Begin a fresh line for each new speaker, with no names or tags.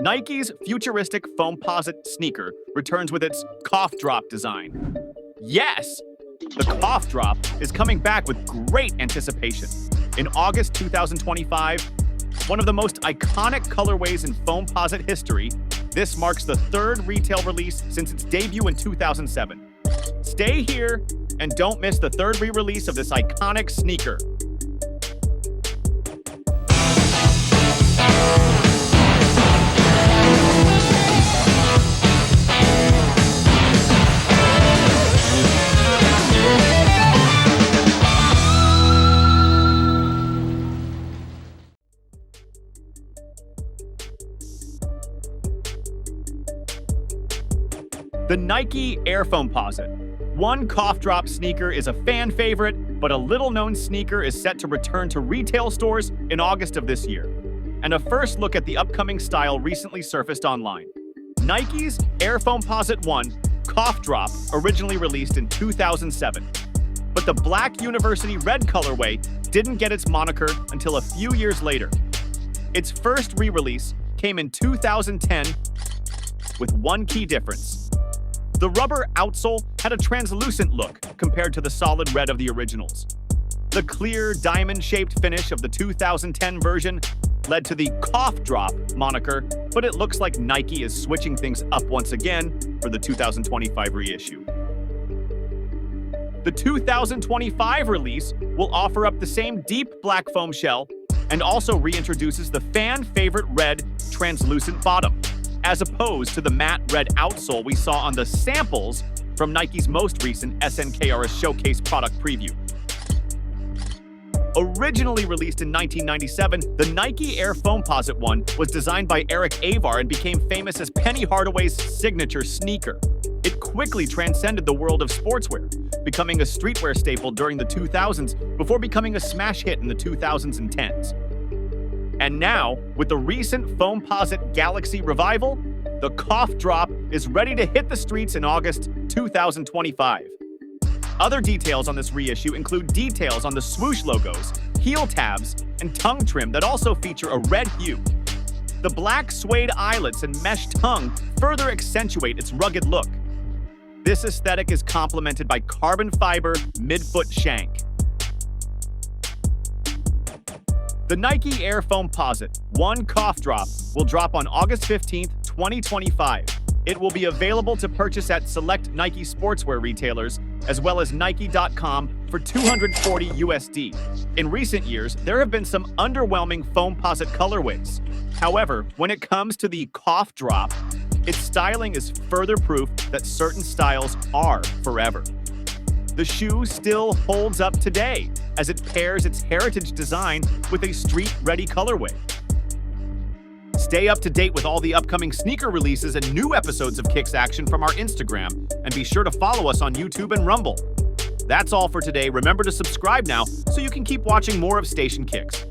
Nike's futuristic Foamposite sneaker returns with its cough drop design. Yes! The cough drop is coming back with great anticipation. In August 2025, one of the most iconic colorways in Foamposite history, this marks the third retail release since its debut in 2007. Stay here and don't miss the third re-release of this iconic sneaker. The Nike Air Foamposite One cough drop sneaker is a fan favorite, but a little-known sneaker is set to return to retail stores in August of this year. And a first look at the upcoming style recently surfaced online. Nike's Air Foamposite One cough drop originally released in 2007. But the black university red colorway didn't get its moniker until a few years later. Its first re-release came in 2010 with one key difference. The rubber outsole had a translucent look compared to the solid red of the originals. The clear, diamond-shaped finish of the 2010 version led to the cough drop moniker, but it looks like Nike is switching things up once again for the 2025 reissue. The 2025 release will offer up the same deep black foam shell and also reintroduces the fan-favorite red translucent bottom, as opposed to the matte red outsole we saw on the samples from Nike's most recent SNKRS Showcase product preview. Originally released in 1997, the Nike Air Foamposite One was designed by Eric Avar and became famous as Penny Hardaway's signature sneaker. It quickly transcended the world of sportswear, becoming a streetwear staple during the 2000s before becoming a smash hit in the 2000s and 10s. And now, with the recent Foamposite Galaxy revival, the cough drop is ready to hit the streets in August 2025. Other details on this reissue include details on the swoosh logos, heel tabs, and tongue trim that also feature a red hue. The black suede eyelets and mesh tongue further accentuate its rugged look. This aesthetic is complemented by carbon fiber midfoot shank. The Nike Air Foamposite One cough drop will drop on August 15th, 2025. It will be available to purchase at select Nike sportswear retailers, as well as Nike.com for $240 USD. In recent years, there have been some underwhelming Foamposite colorways. However, when it comes to the cough drop, its styling is further proof that certain styles are forever. The shoe still holds up today, as it pairs its heritage design with a street-ready colorway. Stay up to date with all the upcoming sneaker releases and new episodes of Kicks Action from our Instagram, and be sure to follow us on YouTube and Rumble. That's all for today. Remember to subscribe now so you can keep watching more of Station Kicks.